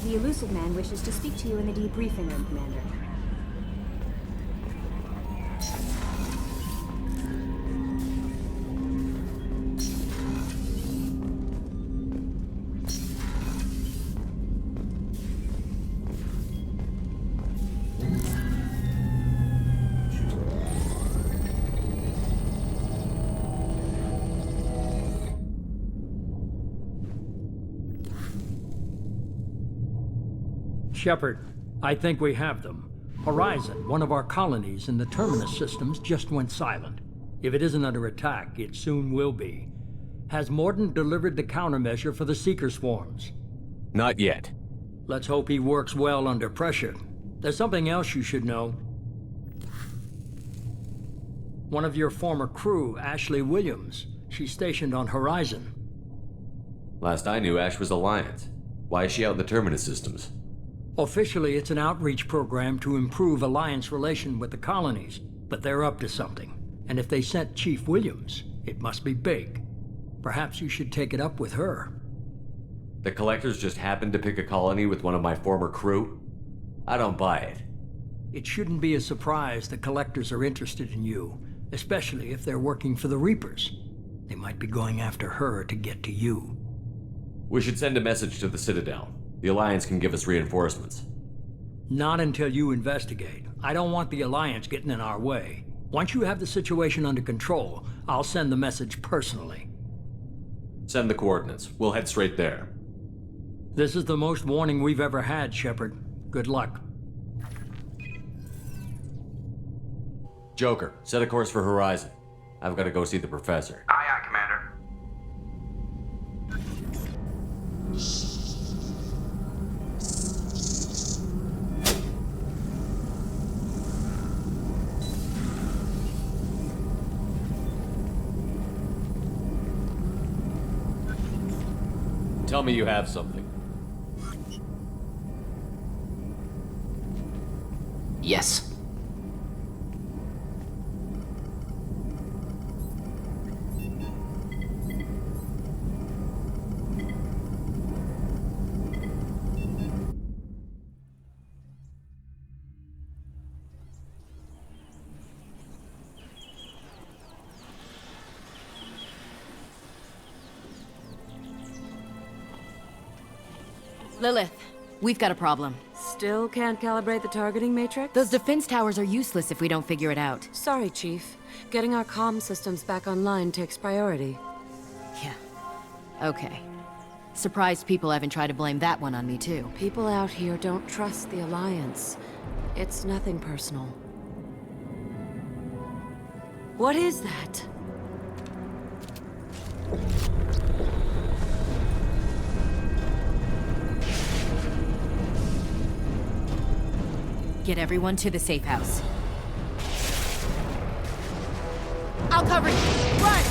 The Illusive Man wishes to speak to you in the debriefing room, Commander. Shepard, I think we have them. Horizon, one of our colonies in the Terminus systems, just went silent. If it isn't under attack, it soon will be. Has Mordant delivered the countermeasure for the Seeker swarms? Not yet. Let's hope he works well under pressure. There's something else you should know. One of your former crew, Ashley Williams, she's stationed on Horizon. Last I knew, Ash was Alliance. Why is she out in the Terminus systems? Officially, it's an outreach program to improve Alliance relation with the colonies, but they're up to something. And if they sent Chief Williams, it must be big. Perhaps you should take it up with her. The Collectors just happened to pick a colony with one of my former crew? I don't buy it. It shouldn't be a surprise the Collectors are interested in you, especially if they're working for the Reapers. They might be going after her to get to you. We should send a message to the Citadel. The Alliance can give us reinforcements. Not until you investigate. I don't want the Alliance getting in our way. Once you have the situation under control, I'll send the message personally. Send the coordinates. We'll head straight there. This is the most warning we've ever had, Shepard. Good luck. Joker, set a course for Horizon. I've got to go see the Professor. Aye, aye, Commander. Tell me you have something. Yes. Lilith, we've got a problem. Still can't calibrate the targeting matrix? Those defense towers are useless if we don't figure it out. Sorry, Chief. Getting our comm systems back online takes priority. Yeah. Okay. Surprised people haven't tried to blame that one on me, too. People out here don't trust the Alliance. It's nothing personal. What is that? Get everyone to the safe house. I'll cover you! Run!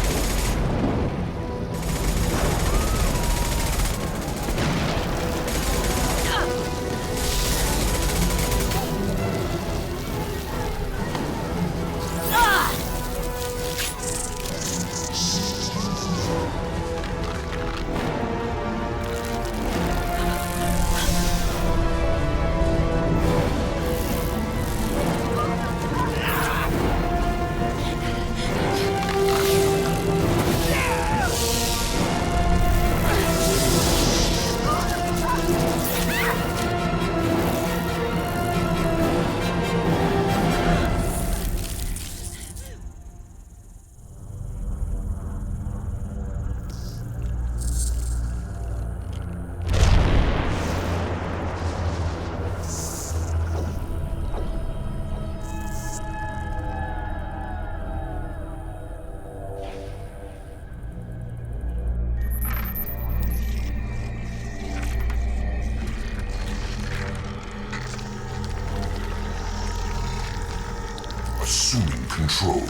Assuming control.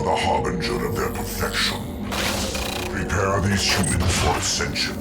the harbinger of their perfection. Prepare these humans for ascension.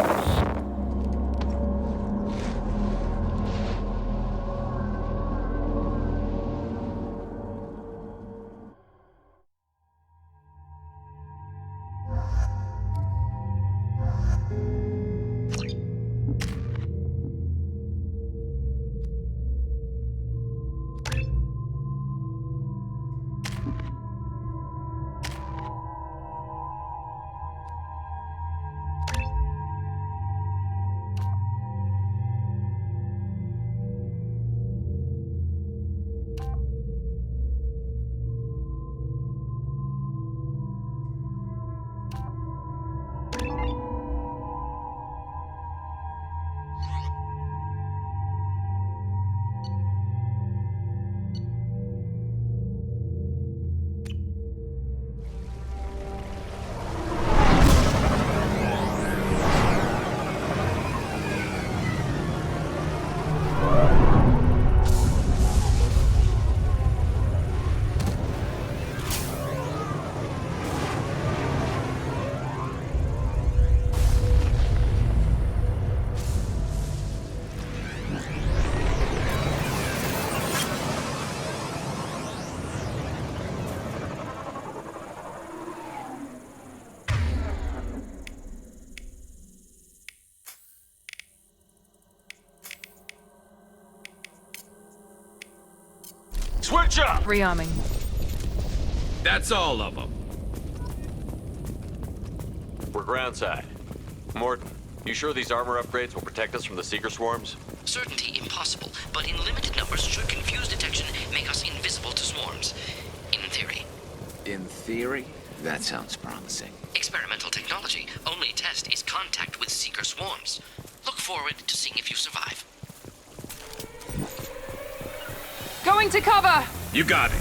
Switch up! Rearming. That's all of them. We're groundside. Morton, you sure these armor upgrades will protect us from the Seeker swarms? Certainty impossible, but in limited numbers should confuse detection make us invisible to swarms. In theory. In theory? That sounds promising. Experimental technology. Only test is contact with Seeker swarms. Look forward to seeing if you survive. Going to cover! You got it.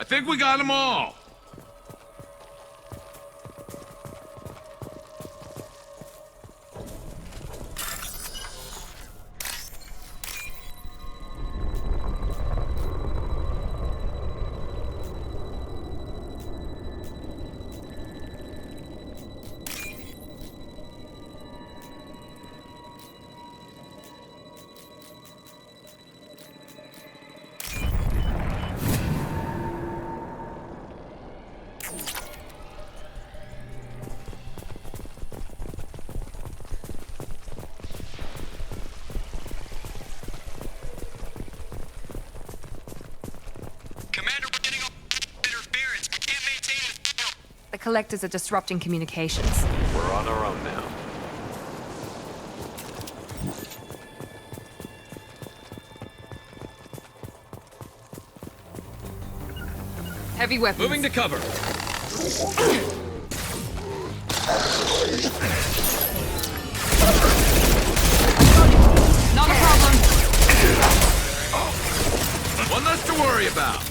I think we got them all. The Collectors are disrupting communications. We're on our own now. Heavy weapons. Moving to cover. Not a problem. One less to worry about.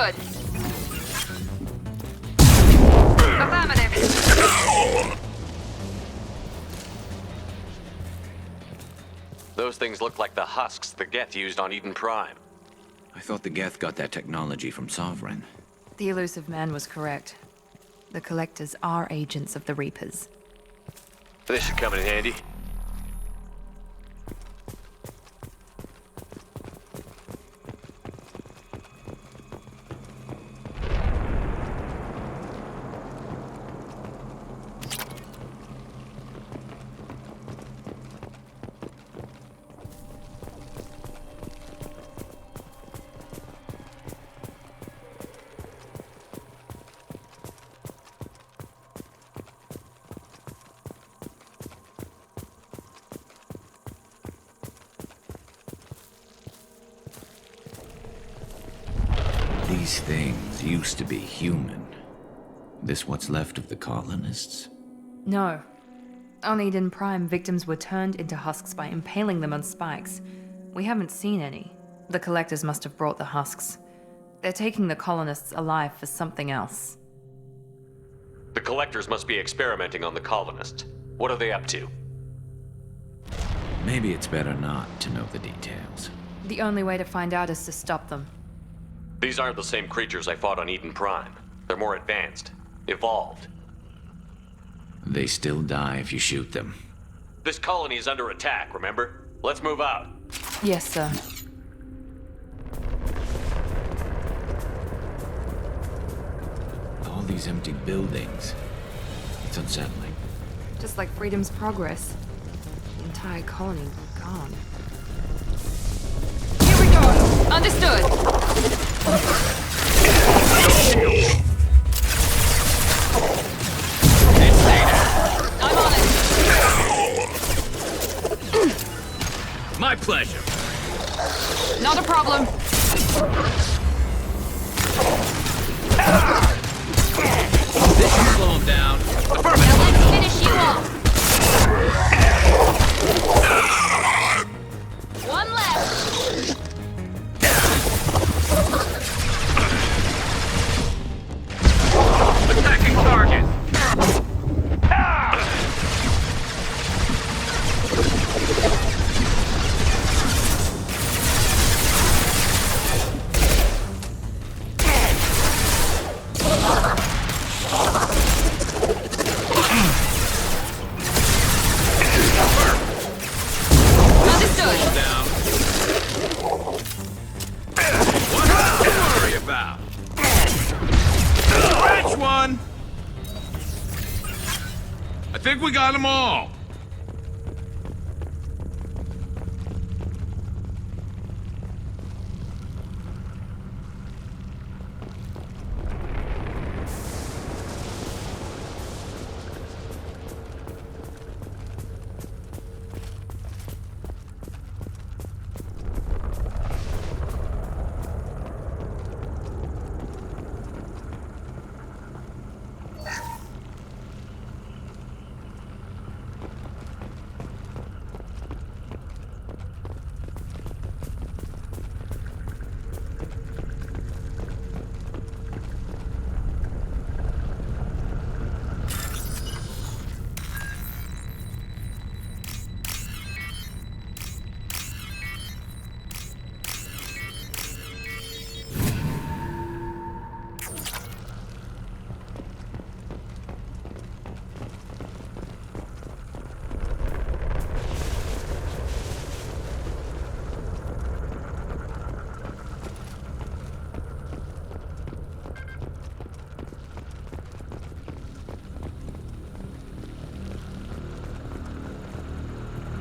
Understood. Affirmative. Those things look like the husks the Geth used on Eden Prime. I thought the Geth got that technology from Sovereign. The Illusive Man was correct. The Collectors are agents of the Reapers. This should come in handy. These things used to be human. This what's left of the colonists? No. On Eden Prime, victims were turned into husks by impaling them on spikes. We haven't seen any. The Collectors must have brought the husks. They're taking the colonists alive for something else. The Collectors must be experimenting on the colonists. What are they up to? Maybe it's better not to know the details. The only way to find out is to stop them. These aren't the same creatures I fought on Eden Prime. They're more advanced. Evolved. They still die if you shoot them. This colony is under attack, remember? Let's move out. Yes, sir. All these empty buildings. It's unsettling. Just like Freedom's Progress. The entire colony gone. Here we go! Understood! I'm on it! My pleasure. Not a problem. This should slow him down. Now let's finish you off. One left. Attacking target. Understood. Down. What else to worry about? Scratch one. I think we got them all.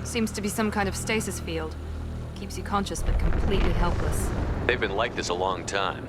Seems to be some kind of stasis field. Keeps you conscious but completely helpless. They've been like this a long time.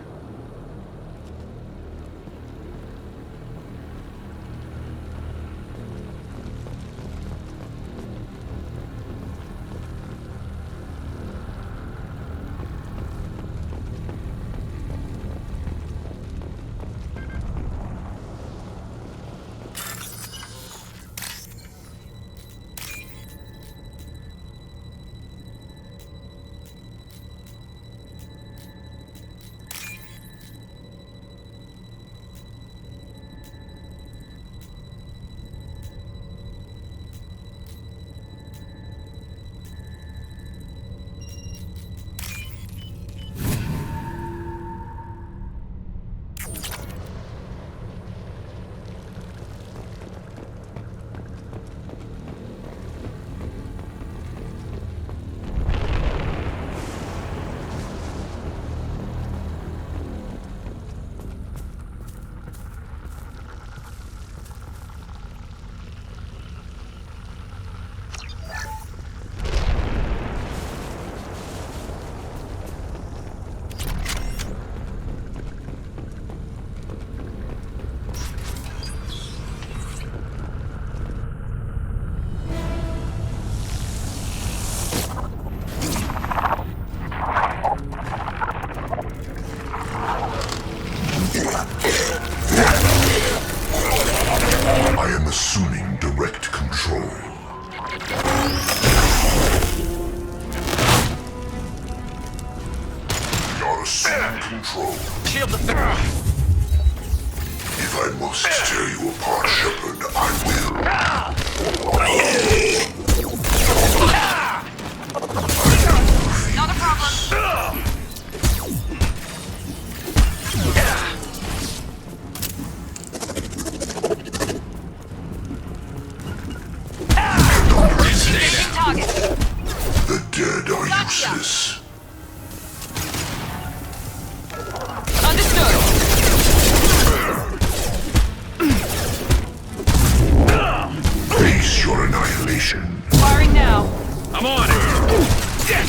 control. Shield the... If I must tear you apart, Shepard, I will. Not a problem. Changing target. The dead are useless. Understood. Face your annihilation. Firing now. I'm on it! Yes!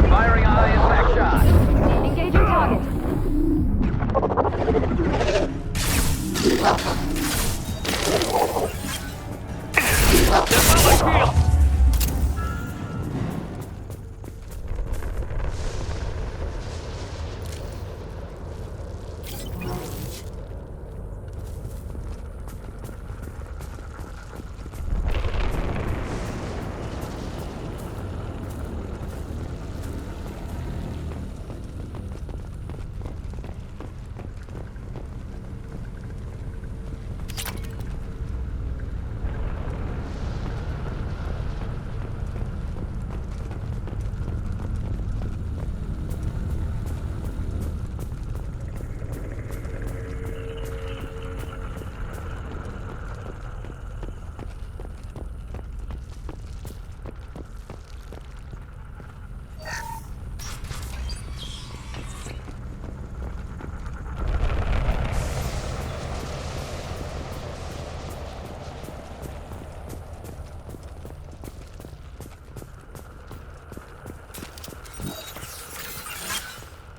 Firing eye impact shot. Engaging target.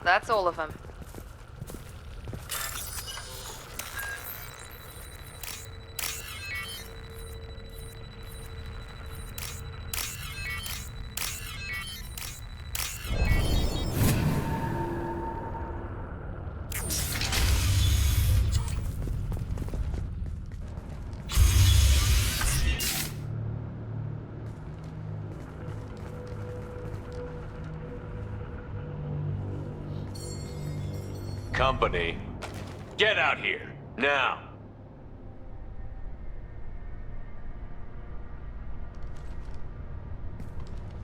That's all of them. Company, get out here, now!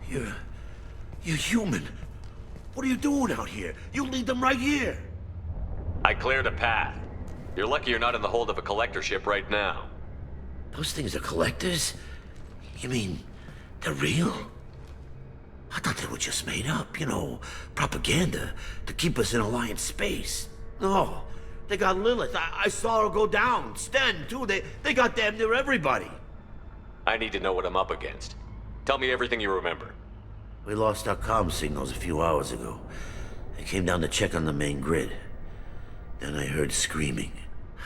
You're human. What are you doing out here? You lead them right here. I cleared a path. You're lucky you're not in the hold of a collector ship right now. Those things are collectors? You mean, they're real? I thought they were just made up, you know, propaganda to keep us in Alliance space. No, they got Lilith. I saw her go down. Sten, too. They got damn near everybody. I need to know what I'm up against. Tell me everything you remember. We lost our comm signals a few hours ago. I came down to check on the main grid. Then I heard screaming.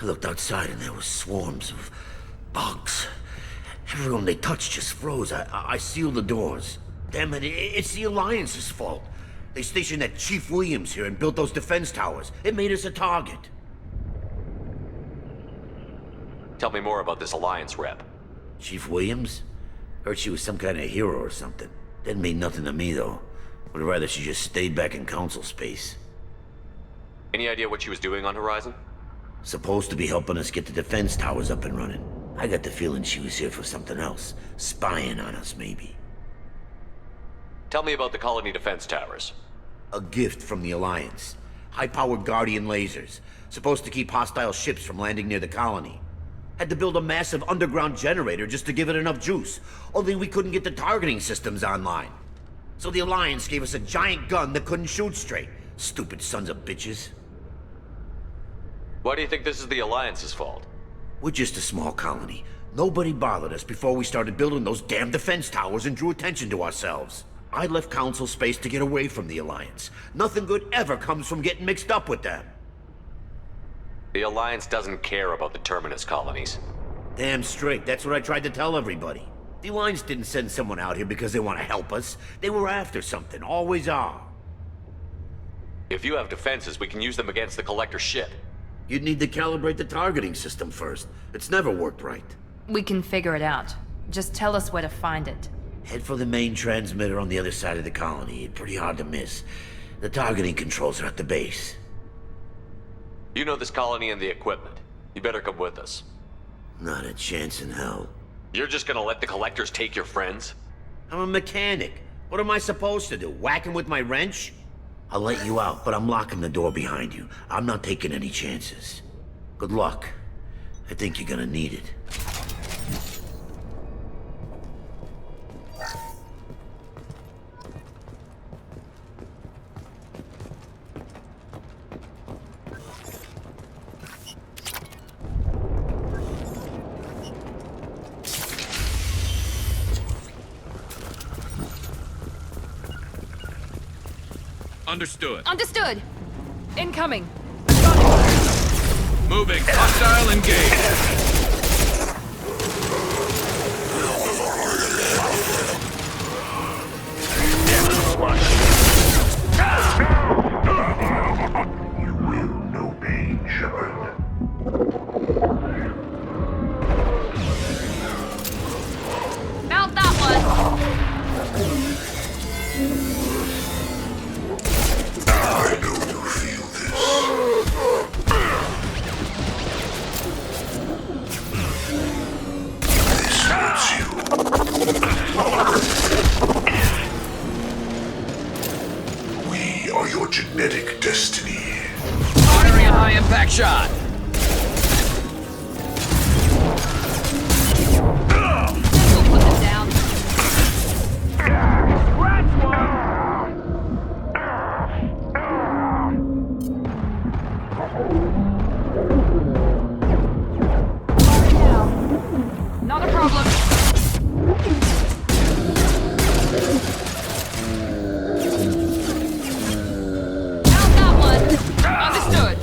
I looked outside and there were swarms of bugs. Everyone they touched just froze. I sealed the doors. Damn it, it's the Alliance's fault. They stationed that Chief Williams here and built those defense towers. It made us a target. Tell me more about this Alliance rep. Chief Williams? Heard she was some kind of hero or something. Didn't mean nothing to me, though. Would rather she just stayed back in Council space. Any idea what she was doing on Horizon? Supposed to be helping us get the defense towers up and running. I got the feeling she was here for something else. Spying on us, maybe. Tell me about the colony defense towers. A gift from the Alliance. High-powered Guardian lasers. Supposed to keep hostile ships from landing near the colony. Had to build a massive underground generator just to give it enough juice. Only we couldn't get the targeting systems online. So the Alliance gave us a giant gun that couldn't shoot straight. Stupid sons of bitches. Why do you think this is the Alliance's fault? We're just a small colony. Nobody bothered us before we started building those damn defense towers and drew attention to ourselves. I left Council space to get away from the Alliance. Nothing good ever comes from getting mixed up with them. The Alliance doesn't care about the Terminus colonies. Damn straight, that's what I tried to tell everybody. The Alliance didn't send someone out here because they want to help us. They were after something, always are. If you have defenses, we can use them against the Collector's ship. You'd need to calibrate the targeting system first. It's never worked right. We can figure it out. Just tell us where to find it. Head for the main transmitter on the other side of the colony. Pretty hard to miss. The targeting controls are at the base. You know this colony and the equipment. You better come with us. Not a chance in hell. You're just gonna let the Collectors take your friends? I'm a mechanic. What am I supposed to do? Whack him with my wrench? I'll let you out, but I'm locking the door behind you. I'm not taking any chances. Good luck. I think you're gonna need it. Understood. Understood! Incoming! Moving. Hostile engaged. You will know pain, Shepard. Mount that one! I know you feel this. This hurts you. We are your genetic destiny. Firing a high-impact shot. We'll put them down. Not a problem. Found that one. Understood.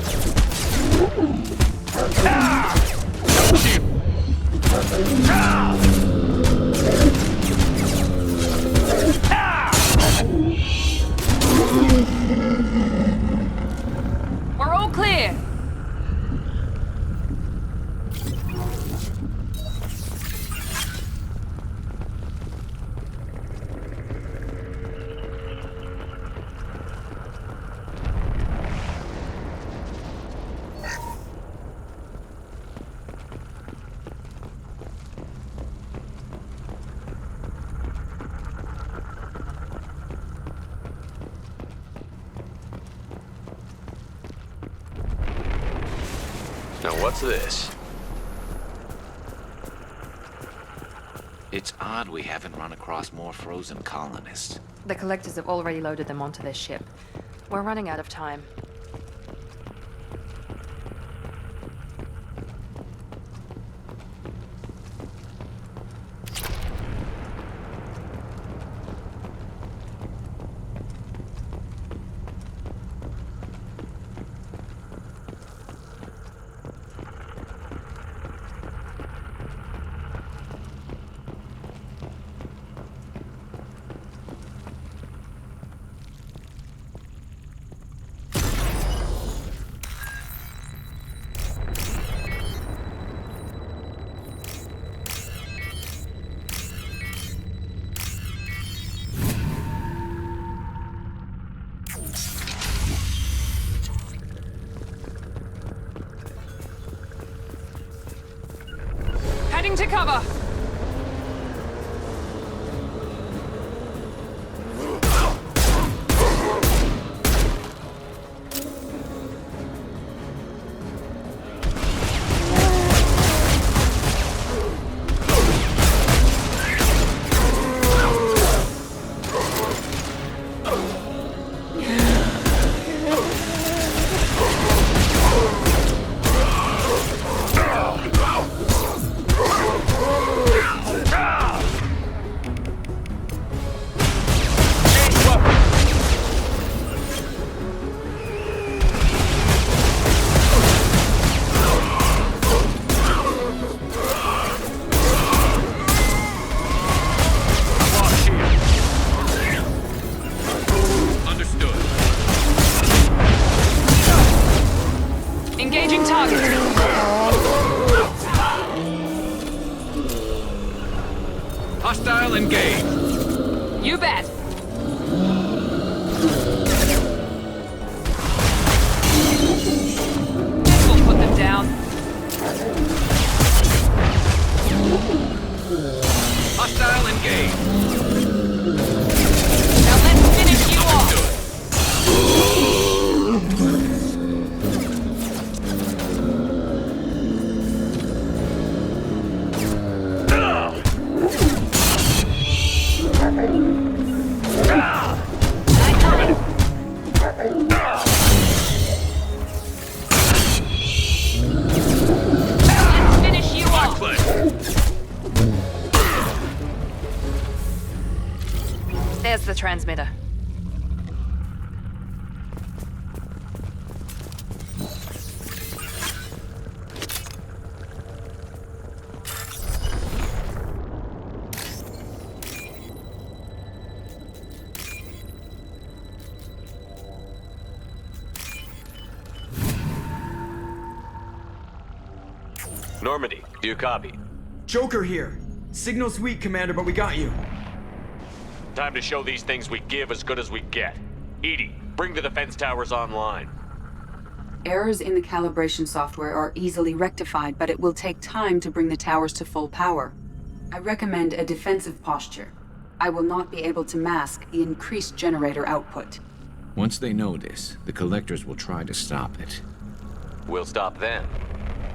We're all clear. Now what's this? It's odd we haven't run across more frozen colonists. The Collectors have already loaded them onto their ship. We're running out of time. Heading to cover! There's the transmitter. Normandy, do you copy? Joker here. Signal's weak, Commander, but we got you. Time to show these things we give as good as we get. Edie, bring the defense towers online. Errors in the calibration software are easily rectified, but it will take time to bring the towers to full power. I recommend a defensive posture. I will not be able to mask the increased generator output. Once they know this, the Collectors will try to stop it. We'll stop them.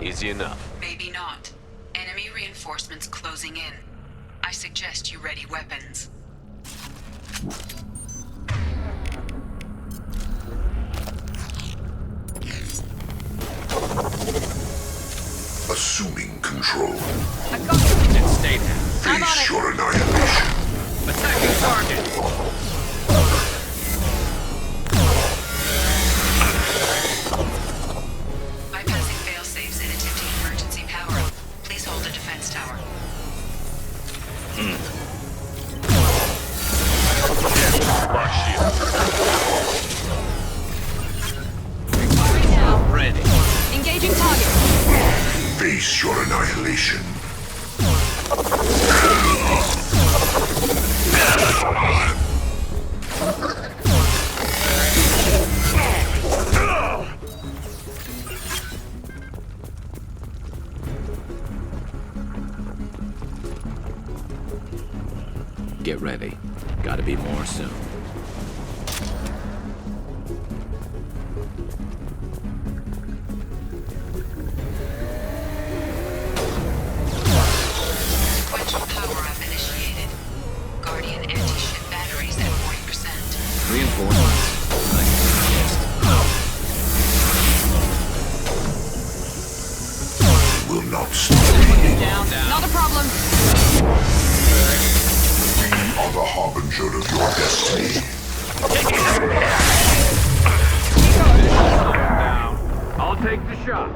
Easy enough. Maybe not. Enemy reinforcements closing in. I suggest you ready weapons. Assuming control. I've got you in state. I'm on it. Face your annihilation. Attacking target. Bypassing fail-safes and attempting emergency power-up. Please hold the defense tower. Ready. Engaging target. Face your annihilation. Get ready. Gotta be more soon. Sequential power-up initiated. Guardian anti-ship batteries at 40%. Reinforcements. I can suggest. Will not stop. Down. Not a problem. We are the harbinger of your destiny. Down. I'll take the shot.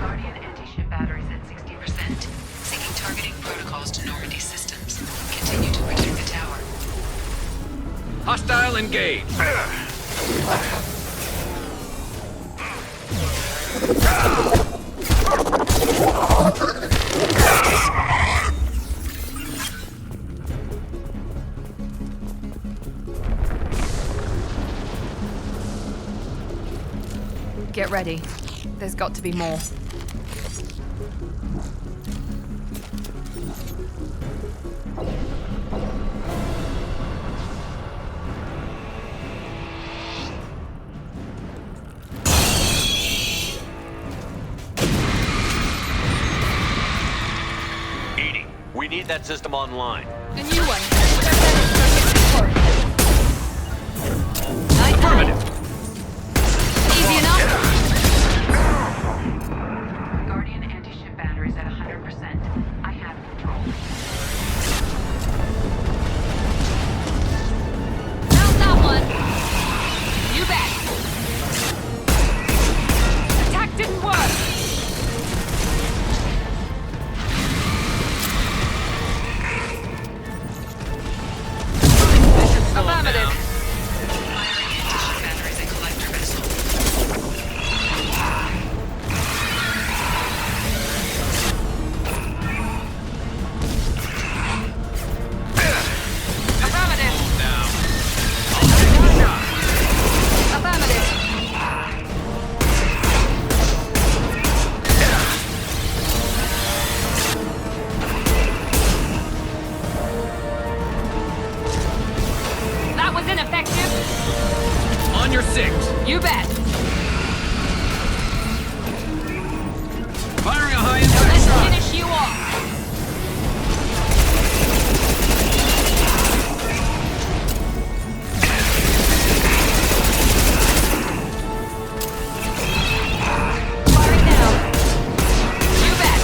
Guardian anti-ship batteries at 60%. Syncing targeting protocols to Normandy systems. Continue to protect the tower. Hostile engaged. Get ready. There's got to be more. Edie, we need that system online. A new one. Nice. Affirmative. Easy enough. Guardian anti-ship batteries at 100%. I have control. Found that one. You bet. Attack didn't work. Affirmative. Firing anti-ship batteries at collector vessel. Affirmative. Down. I'll take the shot. Affirmative. That was ineffective. On your six. You bet. Firing a high Now impact let's shot. finish you off. Firing now. You bet.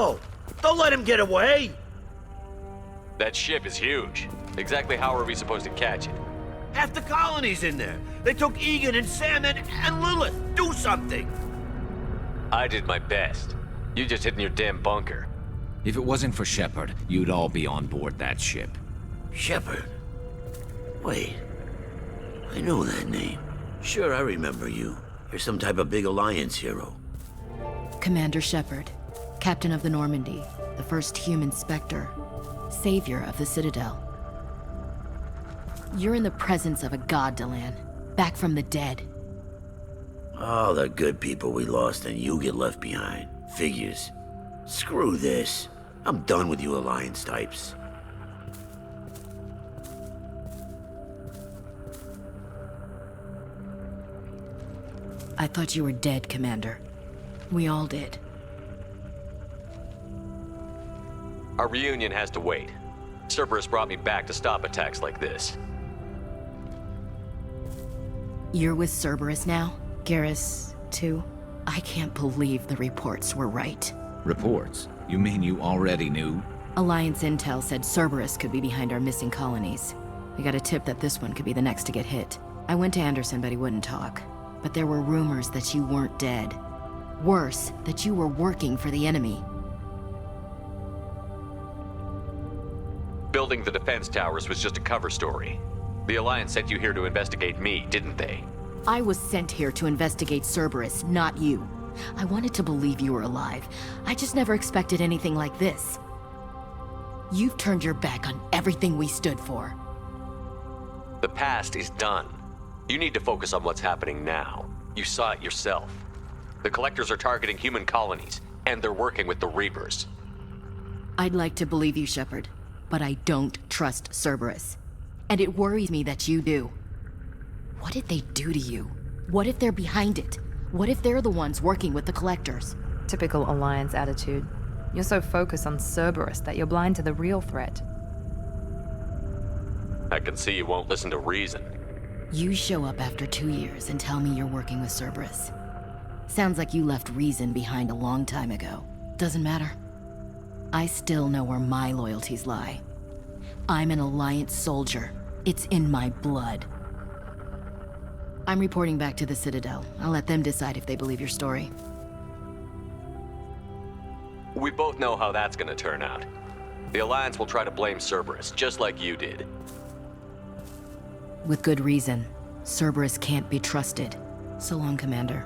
No! Don't let him get away! That ship is huge. Exactly how are we supposed to catch it? Half the colony's in there. They took Egan and Sam and Lilith. Do something! I did my best. You just hid in your damn bunker. If it wasn't for Shepard, you'd all be on board that ship. Shepard? Wait. I know that name. Sure, I remember you. You're some type of big Alliance hero. Commander Shepard, Captain of the Normandy, the first human Spectre, savior of the Citadel. You're in the presence of a god, Delan, back from the dead. All the good people we lost and you get left behind. Figures. Screw this. I'm done with you Alliance types. I thought you were dead, Commander. We all did. Our reunion has to wait. Cerberus brought me back to stop attacks like this. You're with Cerberus now? Garrus, too? I can't believe the reports were right. Reports? You mean you already knew? Alliance intel said Cerberus could be behind our missing colonies. We got a tip that this one could be the next to get hit. I went to Anderson, but he wouldn't talk. But there were rumors that you weren't dead. Worse, that you were working for the enemy. Building the defense towers was just a cover story. The Alliance sent you here to investigate me, didn't they? I was sent here to investigate Cerberus, not you. I wanted to believe you were alive. I just never expected anything like this. You've turned your back on everything we stood for. The past is done. You need to focus on what's happening now. You saw it yourself. The Collectors are targeting human colonies, and they're working with the Reapers. I'd like to believe you, Shepard, but I don't trust Cerberus. And it worries me that you do. What did they do to you? What if they're behind it? What if they're the ones working with the Collectors? Typical Alliance attitude. You're so focused on Cerberus that you're blind to the real threat. I can see you won't listen to reason. You show up after 2 years and tell me you're working with Cerberus. Sounds like you left reason behind a long time ago. Doesn't matter. I still know where my loyalties lie. I'm an Alliance soldier. It's in my blood. I'm reporting back to the Citadel. I'll let them decide if they believe your story. We both know how that's gonna turn out. The Alliance will try to blame Cerberus, just like you did. With good reason. Cerberus can't be trusted. So long, Commander.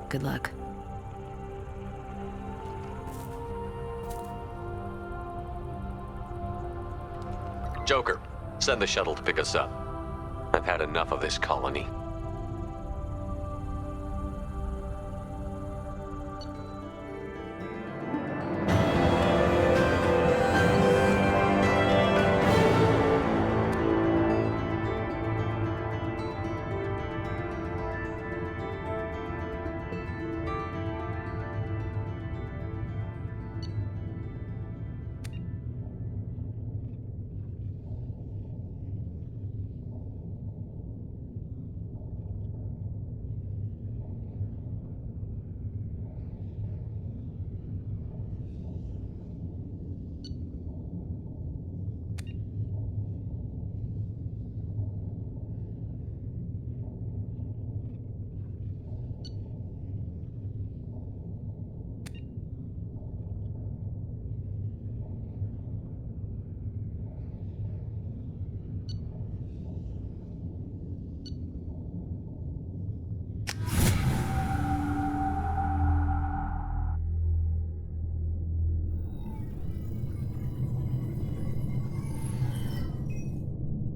Good luck. Joker, send the shuttle to pick us up. I've had enough of this colony.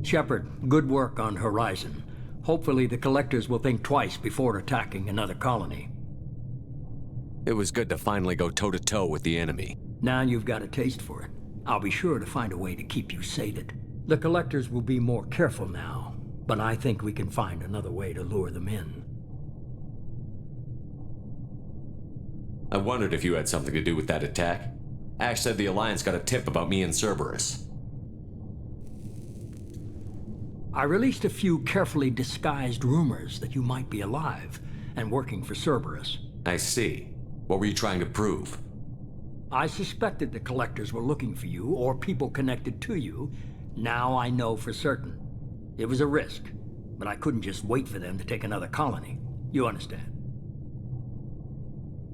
Shepard, good work on Horizon. Hopefully the Collectors will think twice before attacking another colony. It was good to finally go toe-to-toe with the enemy. Now you've got a taste for it. I'll be sure to find a way to keep you sated. The Collectors will be more careful now, but I think we can find another way to lure them in. I wondered if you had something to do with that attack. Ash said the Alliance got a tip about me and Cerberus. I released a few carefully disguised rumors that you might be alive and working for Cerberus. I see. What were you trying to prove? I suspected the collectors were looking for you, or people connected to you. Now I know for certain. It was a risk, but I couldn't just wait for them to take another colony. You understand?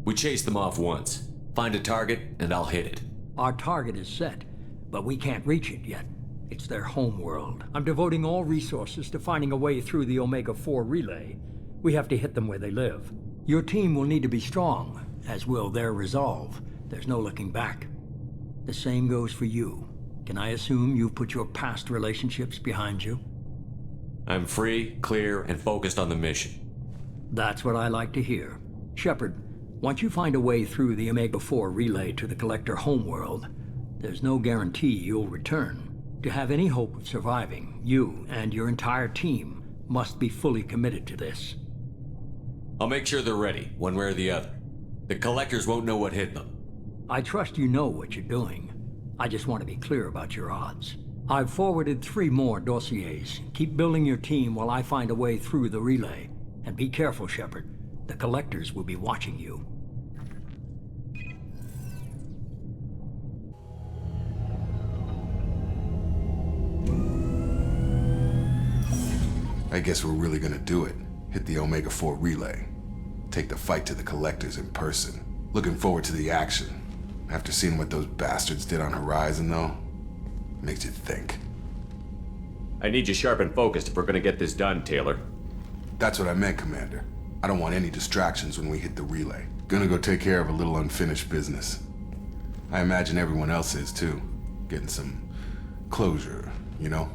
We chased them off once. Find a target, and I'll hit it. Our target is set, but we can't reach it yet. It's their home world. I'm devoting all resources to finding a way through the Omega-4 relay. We have to hit them where they live. Your team will need to be strong, as will their resolve. There's no looking back. The same goes for you. Can I assume you've put your past relationships behind you? I'm free, clear, and focused on the mission. That's what I like to hear. Shepard, once you find a way through the Omega-4 relay to the Collector homeworld, there's no guarantee you'll return. To have any hope of surviving, you and your entire team must be fully committed to this. I'll make sure they're ready, one way or the other. The Collectors won't know what hit them. I trust you know what you're doing. I just want to be clear about your odds. I've forwarded 3 more dossiers. Keep building your team while I find a way through the relay. And be careful, Shepard. The Collectors will be watching you. I guess we're really gonna do it. Hit the Omega-4 relay. Take the fight to the Collectors in person. Looking forward to the action. After seeing what those bastards did on Horizon, though, makes you think. I need you sharp and focused if we're gonna get this done, Taylor. That's what I meant, Commander. I don't want any distractions when we hit the relay. Gonna go take care of a little unfinished business. I imagine everyone else is, too. Getting some closure, you know?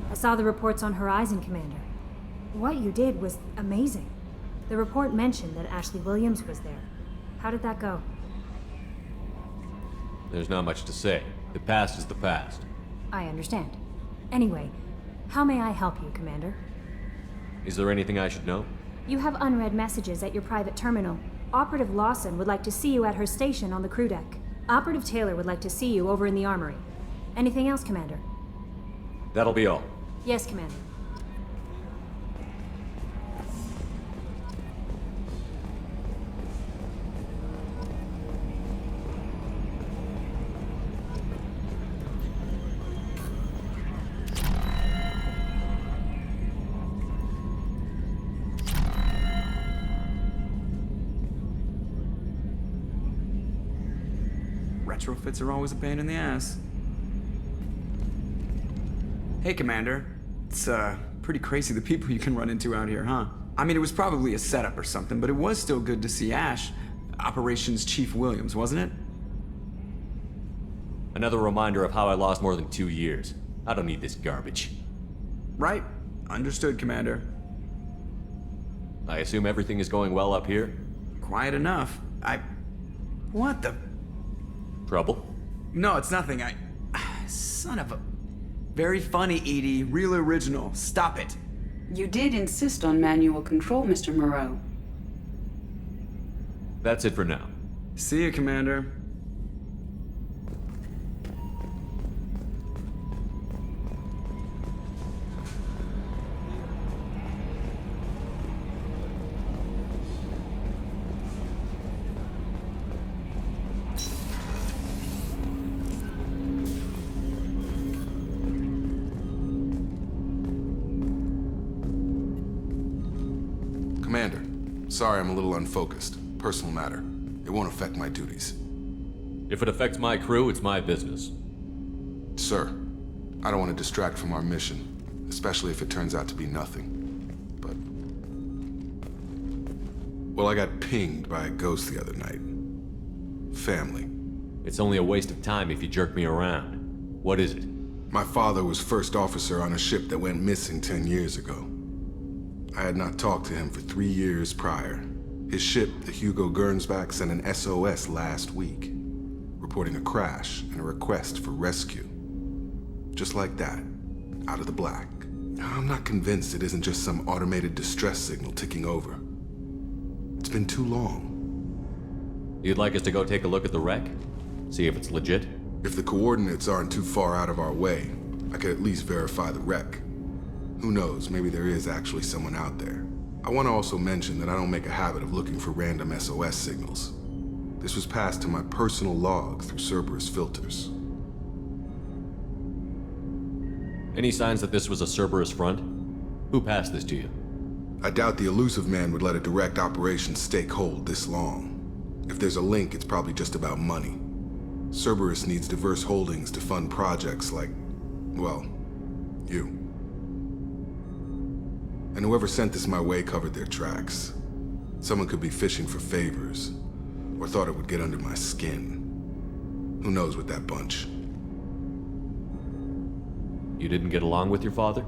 I saw the reports on Horizon, Commander. What you did was amazing. The report mentioned that Ashley Williams was there. How did that go? There's not much to say. The past is the past. I understand. Anyway, how may I help you, Commander? Is there anything I should know? You have unread messages at your private terminal. Operative Lawson would like to see you at her station on the crew deck. Operative Taylor would like to see you over in the armory. Anything else, Commander? That'll be all. Yes, Commander. Retrofits are always a pain in the ass. Hey, Commander. It's, pretty crazy the people you can run into out here, huh? I mean, it was probably a setup or something, but it was still good to see Ash, Operations Chief Williams, wasn't it? Another reminder of how I lost more than 2 years. I don't need this garbage. Right. Understood, Commander. I assume everything is going well up here? Quiet enough. What the... Trouble? No, it's nothing. Son of a... Very funny, Edie. Real original. Stop it. You did insist on manual control, Mr. Moreau. That's it for now. See you, Commander. Sorry, I'm a little unfocused. Personal matter. It won't affect my duties. If it affects my crew, it's my business. Sir, I don't want to distract from our mission, especially if it turns out to be nothing. But... well, I got pinged by a ghost the other night. Family. It's only a waste of time if you jerk me around. What is it? My father was first officer on a ship that went missing 10 years ago. I had not talked to him for 3 years prior. His ship, the Hugo Gernsback, sent an SOS last week, reporting a crash and a request for rescue. Just like that, out of the black. I'm not convinced it isn't just some automated distress signal ticking over. It's been too long. You'd like us to go take a look at the wreck? See if it's legit? If the coordinates aren't too far out of our way, I could at least verify the wreck. Who knows, maybe there is actually someone out there. I want to also mention that I don't make a habit of looking for random SOS signals. This was passed to my personal log through Cerberus filters. Any signs that this was a Cerberus front? Who passed this to you? I doubt the Illusive Man would let a direct operation stake hold this long. If there's a link, it's probably just about money. Cerberus needs diverse holdings to fund projects like, well, you. And whoever sent this my way covered their tracks. Someone could be fishing for favors, or thought it would get under my skin. Who knows with that bunch? You didn't get along with your father?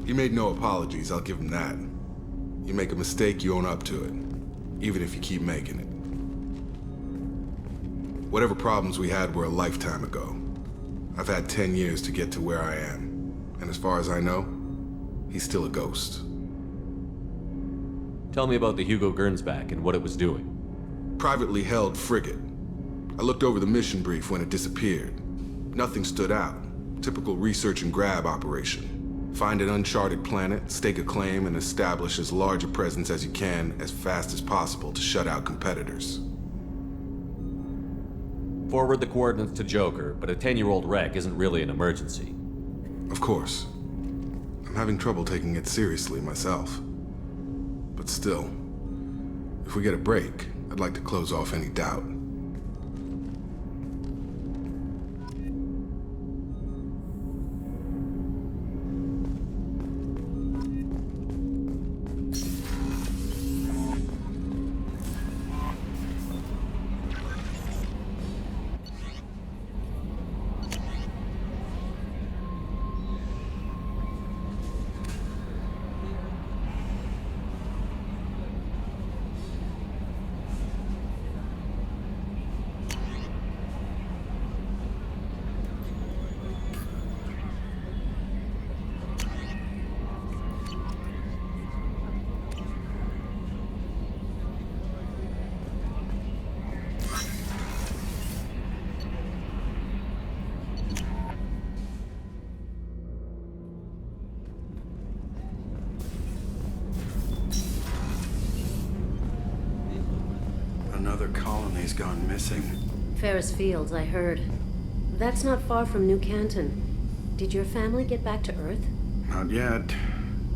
He made no apologies, I'll give him that. You make a mistake, you own up to it. Even if you keep making it. Whatever problems we had were a lifetime ago. I've had 10 years to get to where I am. And as far as I know, he's still a ghost. Tell me about the Hugo Gernsback and what it was doing. Privately held frigate. I looked over the mission brief when it disappeared. Nothing stood out. Typical research and grab operation. Find an uncharted planet, stake a claim, and establish as large a presence as you can as fast as possible to shut out competitors. Forward the coordinates to Joker, but a 10-year-old wreck isn't really an emergency. Of course. I'm having trouble taking it seriously myself. But still, if we get a break, I'd like to close off any doubt. Another colony's gone missing. Ferris Fields, I heard. That's not far from New Canton. Did your family get back to Earth? Not yet.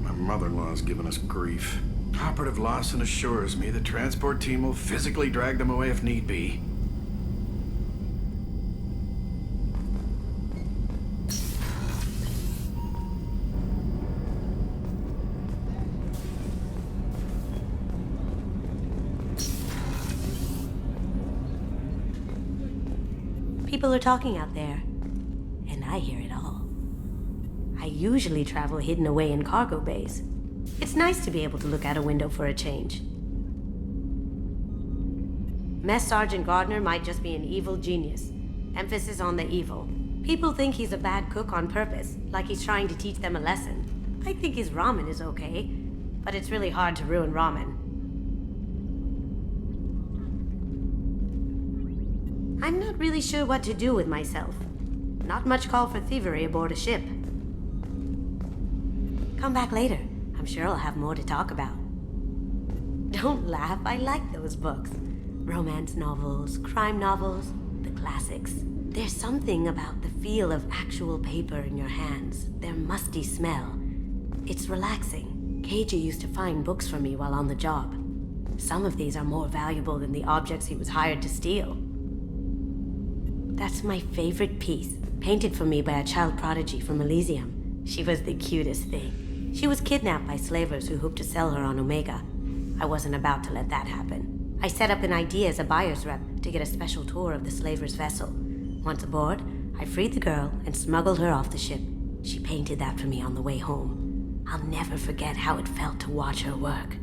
My mother-in-law's given us grief. Operative Lawson assures me the transport team will physically drag them away if need be. People are talking out there, and I hear it all. I usually travel hidden away in cargo bays. It's nice to be able to look out a window for a change. Mess Sergeant Gardner might just be an evil genius. Emphasis on the evil. People think he's a bad cook on purpose, like he's trying to teach them a lesson. I think his ramen is okay, but it's really hard to ruin ramen. I'm not really sure what to do with myself. Not much call for thievery aboard a ship. Come back later. I'm sure I'll have more to talk about. Don't laugh, I like those books. Romance novels, crime novels, the classics. There's something about the feel of actual paper in your hands, their musty smell. It's relaxing, KG used to find books for me while on the job. Some of these are more valuable than the objects he was hired to steal. That's my favorite piece, painted for me by a child prodigy from Elysium. She was the cutest thing. She was kidnapped by slavers who hoped to sell her on Omega. I wasn't about to let that happen. I set up an ID as a buyer's rep to get a special tour of the slaver's vessel. Once aboard, I freed the girl and smuggled her off the ship. She painted that for me on the way home. I'll never forget how it felt to watch her work.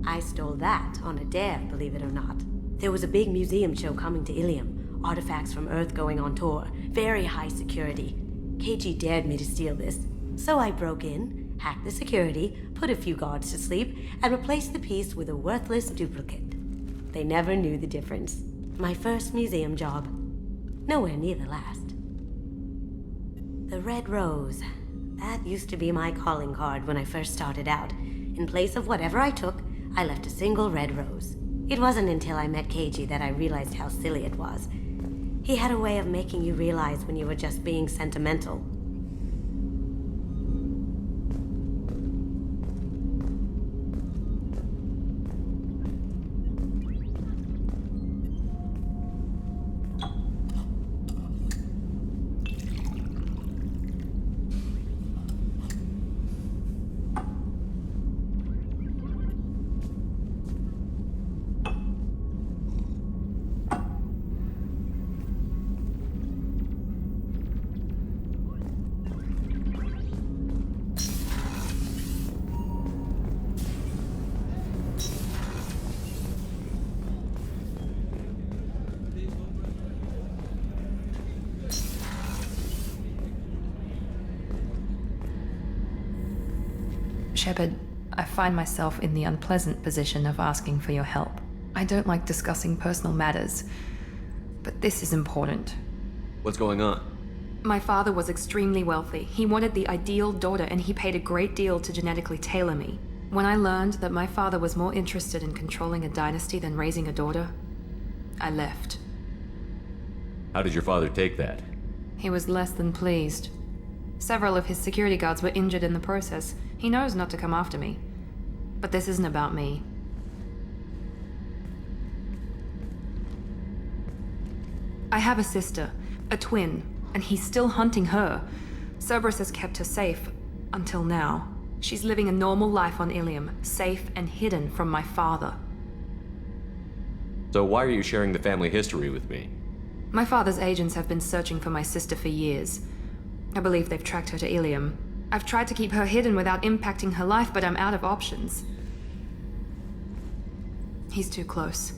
I stole that on a dare, believe it or not. There was a big museum show coming to Ilium. Artifacts from Earth going on tour. Very high security. KG dared me to steal this. So I broke in, hacked the security, put a few guards to sleep, and replaced the piece with a worthless duplicate. They never knew the difference. My first museum job. Nowhere near the last. The Red Rose. That used to be my calling card when I first started out. In place of whatever I took, I left a single red rose. It wasn't until I met KG that I realized how silly it was. He had a way of making you realize when you were just being sentimental. Shepard, I find myself in the unpleasant position of asking for your help. I don't like discussing personal matters, but this is important. What's going on? My father was extremely wealthy. He wanted the ideal daughter, and he paid a great deal to genetically tailor me. When I learned that my father was more interested in controlling a dynasty than raising a daughter, I left. How did your father take that? He was less than pleased. Several of his security guards were injured in the process. He knows not to come after me. But this isn't about me. I have a sister, a twin, and he's still hunting her. Cerberus has kept her safe, until now. She's living a normal life on Ilium, safe and hidden from my father. So why are you sharing the family history with me? My father's agents have been searching for my sister for years. I believe they've tracked her to Ilium. I've tried to keep her hidden without impacting her life, but I'm out of options. He's too close.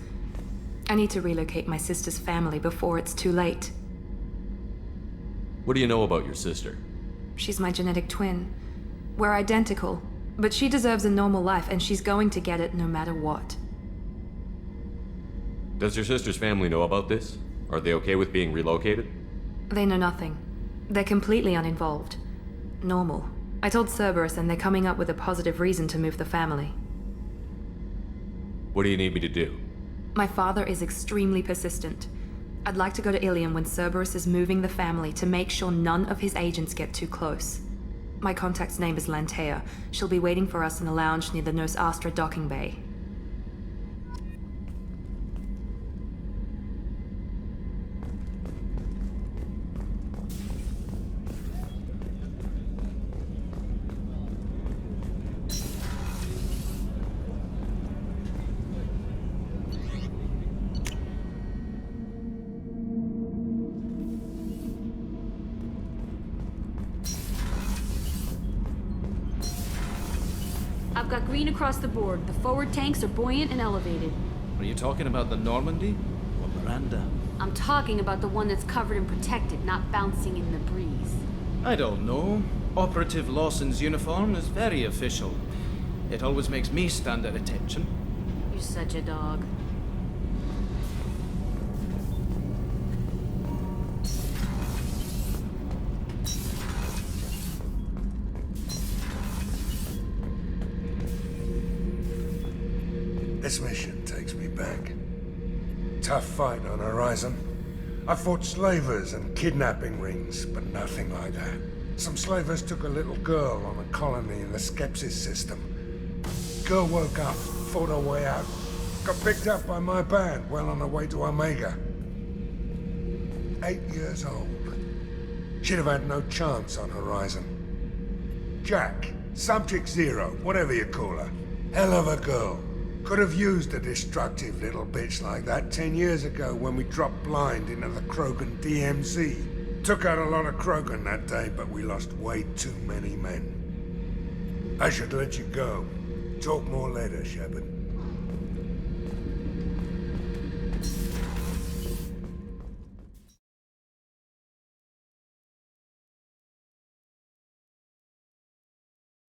I need to relocate my sister's family before it's too late. What do you know about your sister? She's my genetic twin. We're identical, but she deserves a normal life, and she's going to get it no matter what. Does your sister's family know about this? Are they okay with being relocated? They know nothing. They're completely uninvolved. Normal. I told Cerberus, and they're coming up with a positive reason to move the family. What do you need me to do? My father is extremely persistent. I'd like to go to Ilium when Cerberus is moving the family to make sure none of his agents get too close. My contact's name is Lantea. She'll be waiting for us in the lounge near the Nos Astra docking bay. I've got green across the board. The forward tanks are buoyant and elevated. Are you talking about the Normandy or Miranda? I'm talking about the one that's covered and protected, not bouncing in the breeze. I don't know. Operative Lawson's uniform is very official. It always makes me stand at attention. You're such a dog. This mission takes me back. Tough fight on Horizon. I fought slavers and kidnapping rings, but nothing like that. Some slavers took a little girl on a colony in the Skepsis system. Girl woke up, fought her way out. Got picked up by my band well on her way to Omega. 8 years old. She'd have had no chance on Horizon. Jack, Subject Zero, whatever you call her. Hell of a girl. Could have used a destructive little bitch like that 10 years ago when we dropped blind into the Krogan DMZ. Took out a lot of Krogan that day, but we lost way too many men. I should let you go. Talk more later, Shepard.